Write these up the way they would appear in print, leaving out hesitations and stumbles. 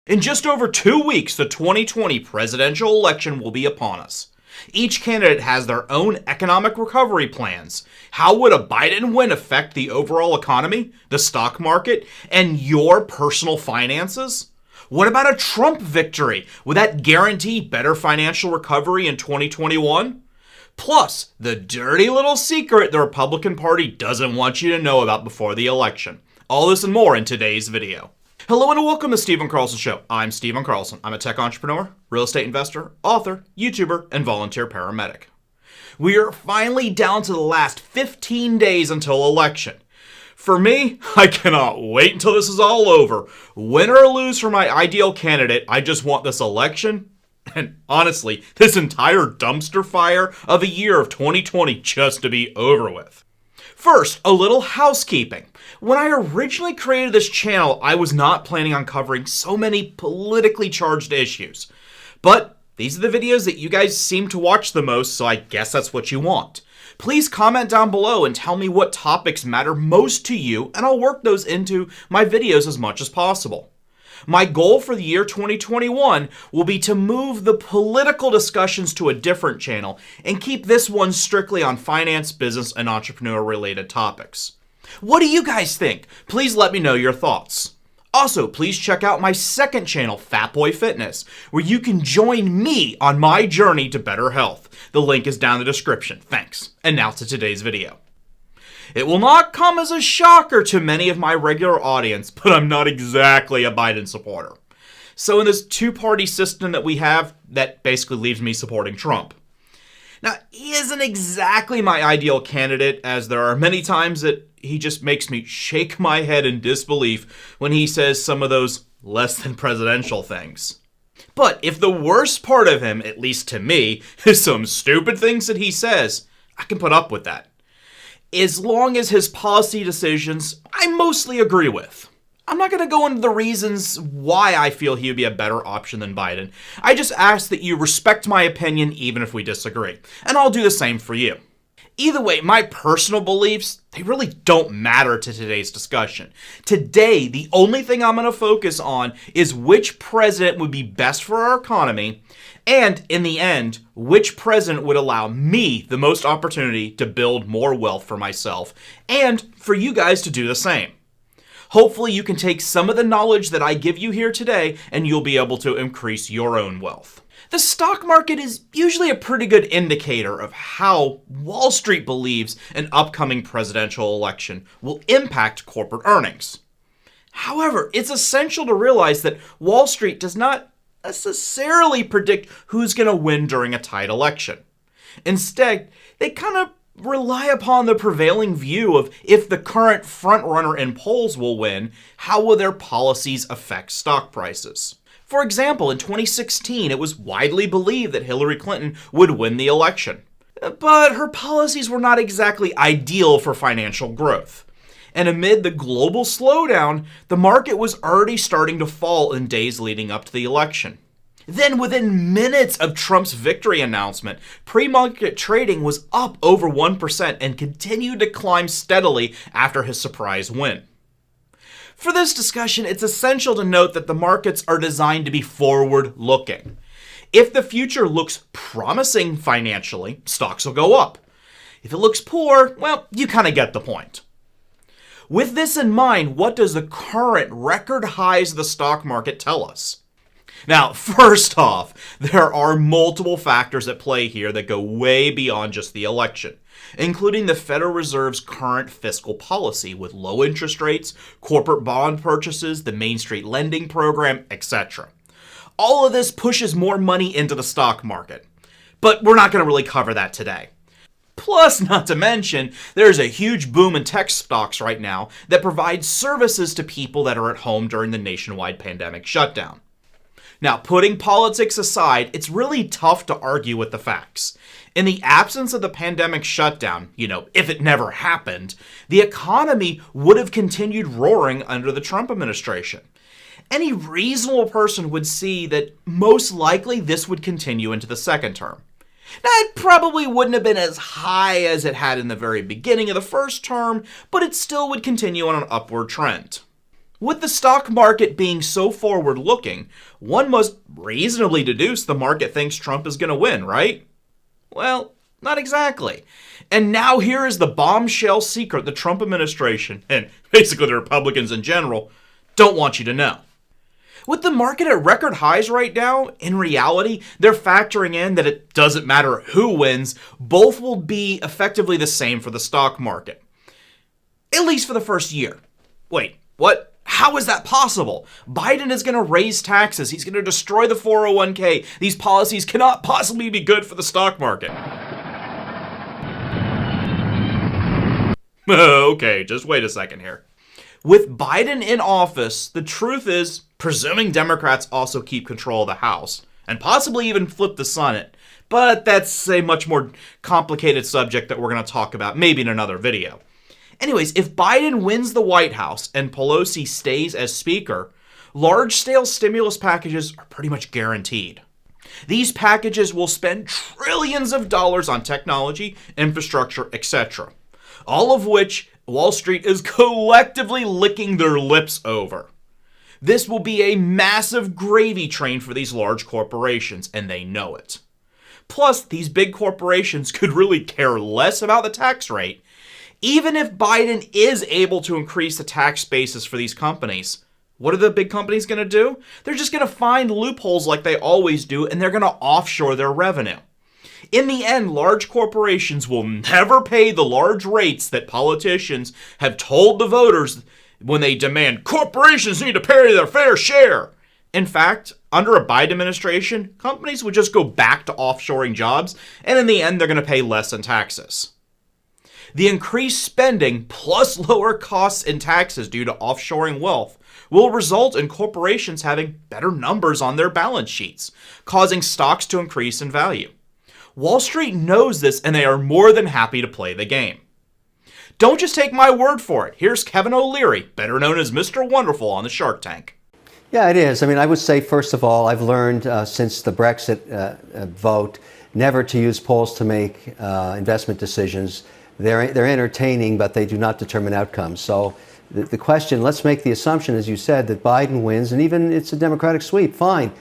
In just over 2 weeks, the 2020 presidential election will be upon us. Each candidate has their own economic recovery plans. How would a Biden win affect the overall economy, the stock market, and your personal finances? What about a Trump victory? Would that guarantee better financial recovery in 2021? Plus, the dirty little secret the Republican Party doesn't want you to know about before the election. All this and more in today's video. Hello and welcome to Stephen Carlson Show. I'm Stephen Carlson. I'm a tech entrepreneur, real estate investor, author, YouTuber, and volunteer paramedic. We are finally down to the last 15 days until election. For me, I cannot wait until this is all over. Win or lose for my ideal candidate, I just want this election, and honestly, this entire dumpster fire of a year of 2020 just to be over with. First, a little housekeeping. When I originally created this channel, I was not planning on covering so many politically charged issues. But these are the videos that you guys seem to watch the most, so I guess that's what you want. Please comment down below and tell me what topics matter most to you, and I'll work those into my videos as much as possible. My goal for the year 2021 will be to move the political discussions to a different channel and keep this one strictly on finance, business, and entrepreneur-related topics. What do you guys think? Please let me know your thoughts. Also, please check out my second channel, Fatboy Fitness, where you can join me on my journey to better health. The link is down in the description. Thanks. And now to today's video. It will not come as a shocker to many of my regular audience, but I'm not exactly a Biden supporter. So in this two-party system that we have, that basically leaves me supporting Trump. Now, he isn't exactly my ideal candidate, as there are many times that he just makes me shake my head in disbelief when he says some of those less than presidential things. But if the worst part of him, at least to me, is some stupid things that he says, I can put up with that. As long as his policy decisions, I mostly agree with. I'm not going to go into the reasons why I feel he would be a better option than Biden. I just ask that you respect my opinion even if we disagree. And I'll do the same for you. Either way, my personal beliefs, they really don't matter to today's discussion. Today, the only thing I'm going to focus on is which president would be best for our economy, and in the end, which president would allow me the most opportunity to build more wealth for myself, and for you guys to do the same. Hopefully you can take some of the knowledge that I give you here today, and you'll be able to increase your own wealth. The stock market is usually a pretty good indicator of how Wall Street believes an upcoming presidential election will impact corporate earnings. However, it's essential to realize that Wall Street does not necessarily predict who's going to win during a tight election. Instead, they kind of rely upon the prevailing view of if the current frontrunner in polls will win, how will their policies affect stock prices. For example, in 2016, it was widely believed that Hillary Clinton would win the election. But her policies were not exactly ideal for financial growth. And amid the global slowdown, the market was already starting to fall in days leading up to the election. Then within minutes of Trump's victory announcement, pre-market trading was up over 1% and continued to climb steadily after his surprise win. For this discussion, it's essential to note that the markets are designed to be forward-looking. If the future looks promising financially, stocks will go up. If it looks poor, well, you kind of get the point. With this in mind, what does the current record highs of the stock market tell us? Now, first off, there are multiple factors at play here that go way beyond just the election, including the Federal Reserve's current fiscal policy with low interest rates, corporate bond purchases, the Main Street lending program, etc. All of this pushes more money into the stock market, but we're not going to really cover that today. Plus, not to mention, there's a huge boom in tech stocks right now that provide services to people that are at home during the nationwide pandemic shutdown. Now, putting politics aside, it's really tough to argue with the facts. In the absence of the pandemic shutdown, if it never happened, the economy would have continued roaring under the Trump administration. Any reasonable person would see that most likely this would continue into the second term. Now, it probably wouldn't have been as high as it had in the very beginning of the first term, but it still would continue on an upward trend. With the stock market being so forward-looking, one must reasonably deduce the market thinks Trump is going to win, right? Well, not exactly. And now here is the bombshell secret the Trump administration, and basically the Republicans in general, don't want you to know. With the market at record highs right now, in reality, they're factoring in that it doesn't matter who wins, both will be effectively the same for the stock market. At least for the first year. Wait, what? How is that possible? Biden is going to raise taxes. He's going to destroy the 401k. These policies cannot possibly be good for the stock market. Okay, just wait a second here. With Biden in office, the truth is, presuming Democrats also keep control of the House, and possibly even flip the Senate, but that's a much more complicated subject that we're going to talk about maybe in another video. Anyways, if Biden wins the White House and Pelosi stays as Speaker, large-scale stimulus packages are pretty much guaranteed. These packages will spend trillions of dollars on technology, infrastructure, etc., all of which Wall Street is collectively licking their lips over. This will be a massive gravy train for these large corporations, and they know it. Plus, these big corporations could really care less about the tax rate. Even if Biden is able to increase the tax basis for these companies, what are the big companies going to do? They're just going to find loopholes like they always do, and they're going to offshore their revenue. In the end, large corporations will never pay the large rates that politicians have told the voters when they demand corporations need to pay their fair share. In fact, under a Biden administration, companies would just go back to offshoring jobs, and in the end, they're going to pay less in taxes. The increased spending plus lower costs in taxes due to offshoring wealth will result in corporations having better numbers on their balance sheets, causing stocks to increase in value. Wall Street knows this, and they are more than happy to play the game. Don't just take my word for it. Here's Kevin O'Leary, better known as Mr. Wonderful on the Shark Tank. Yeah, it is. I mean, I would say, first of all, I've learned since the Brexit vote never to use polls to make investment decisions. They're entertaining, but they do not determine outcomes. So the question, let's make the assumption, as you said, that Biden wins, and even it's a Democratic sweep, fine.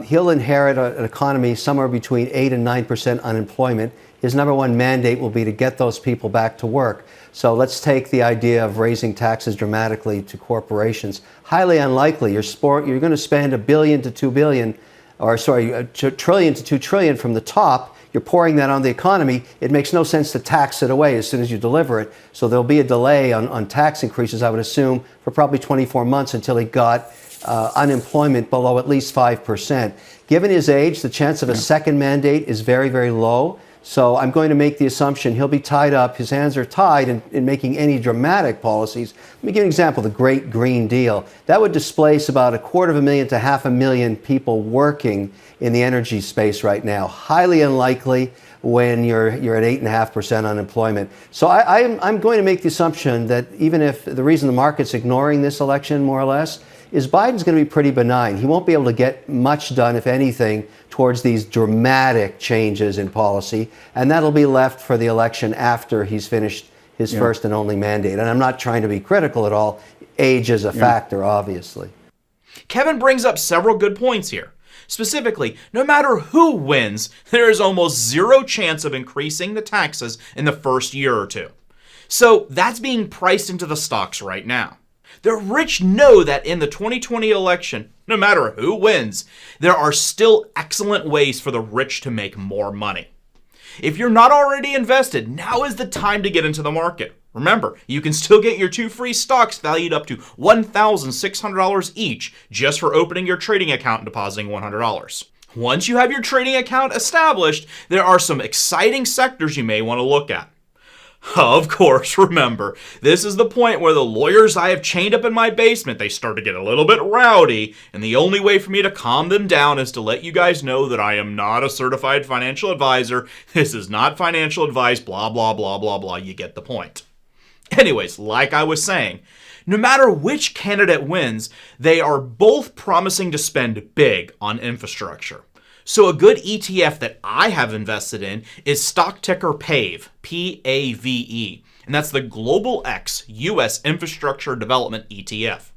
He'll inherit an economy somewhere between 8 and 9% unemployment. His number one mandate will be to get those people back to work. So let's take the idea of raising taxes dramatically to corporations. Highly unlikely. You're going to spend $1 billion to $2 billion, or sorry, $1 trillion to $2 trillion from the top. You're pouring that on the economy. It makes no sense to tax it away as soon as you deliver it. So there'll be a delay on tax increases, I would assume, for probably 24 months until he got unemployment below at least 5%. Given his age, the chance of a second mandate is very, very low. So I'm going to make the assumption he'll be tied up. His hands are tied in making any dramatic policies. Let me give you an example, the Great Green Deal. That would displace about 250,000 to 500,000 people working in the energy space right now. Highly unlikely when you're at 8.5% unemployment. So I'm going to make the assumption that even if the reason the market's ignoring this election more or less is Biden's going to be pretty benign. He won't be able to get much done, if anything, towards these dramatic changes in policy, and that'll be left for the election after he's finished his first and only mandate. And I'm not trying to be critical at all. Age is a factor, obviously. Kevin brings up several good points here. Specifically, no matter who wins, there is almost zero chance of increasing the taxes in the first year or two. So that's being priced into the stocks right now. The rich know that in the 2020 election, no matter who wins, there are still excellent ways for the rich to make more money. If you're not already invested, now is the time to get into the market. Remember, you can still get your 2 free stocks valued up to $1,600 each just for opening your trading account and depositing $100. Once you have your trading account established, there are some exciting sectors you may want to look at. Of course, remember, this is the point where the lawyers I have chained up in my basement, they start to get a little bit rowdy, and the only way for me to calm them down is to let you guys know that I am not a certified financial advisor. This is not financial advice, blah, blah, blah, blah, blah. You get the point. Anyways, like I was saying, no matter which candidate wins, they are both promising to spend big on infrastructure. So a good ETF that I have invested in is stock ticker PAVE, P-A-V-E, and that's the Global X U.S. Infrastructure Development ETF.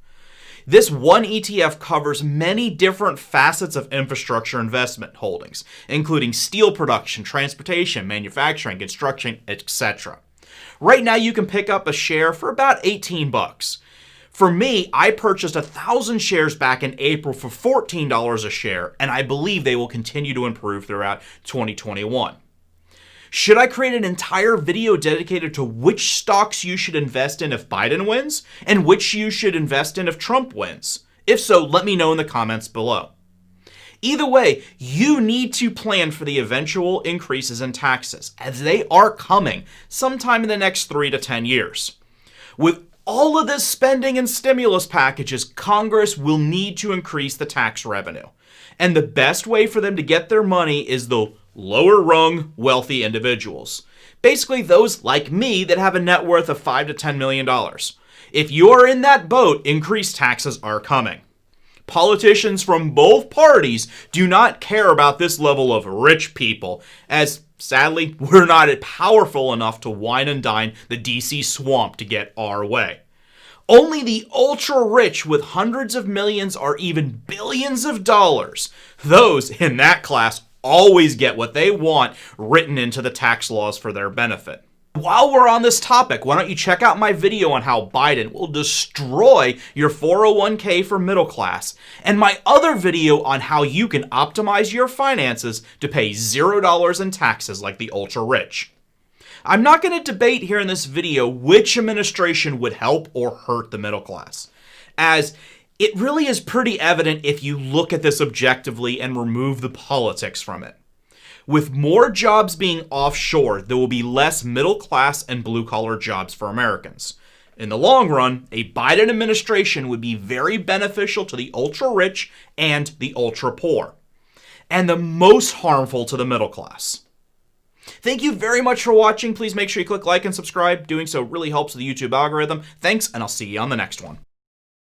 This one ETF covers many different facets of infrastructure investment holdings, including steel production, transportation, manufacturing, construction, etc. Right now you can pick up a share for about 18 bucks. For me, I purchased 1,000 shares back in April for $14 a share, and I believe they will continue to improve throughout 2021. Should I create an entire video dedicated to which stocks you should invest in if Biden wins, and which you should invest in if Trump wins? If so, let me know in the comments below. Either way, you need to plan for the eventual increases in taxes, as they are coming sometime in the next 3 to 10 years. With all of this spending and stimulus packages, Congress will need to increase the tax revenue. And the best way for them to get their money is the lower rung wealthy individuals. Basically those like me that have a net worth of $5 to $10 million. If you're in that boat, increased taxes are coming. Politicians from both parties do not care about this level of rich people, as sadly, we're not powerful enough to wine and dine the DC swamp to get our way. Only the ultra-rich with hundreds of millions or even billions of dollars, those in that class always get what they want written into the tax laws for their benefit. While we're on this topic, why don't you check out my video on how Biden will destroy your 401k for middle class, and my other video on how you can optimize your finances to pay $0 in taxes like the ultra rich. I'm not going to debate here in this video which administration would help or hurt the middle class, as it really is pretty evident if you look at this objectively and remove the politics from it. With more jobs being offshore, there will be less middle class and blue collar jobs for Americans. In the long run, a Biden administration would be very beneficial to the ultra rich and the ultra poor, and the most harmful to the middle class. Thank you very much for watching. Please make sure you click like and subscribe. Doing so really helps the YouTube algorithm. Thanks, and I'll see you on the next one.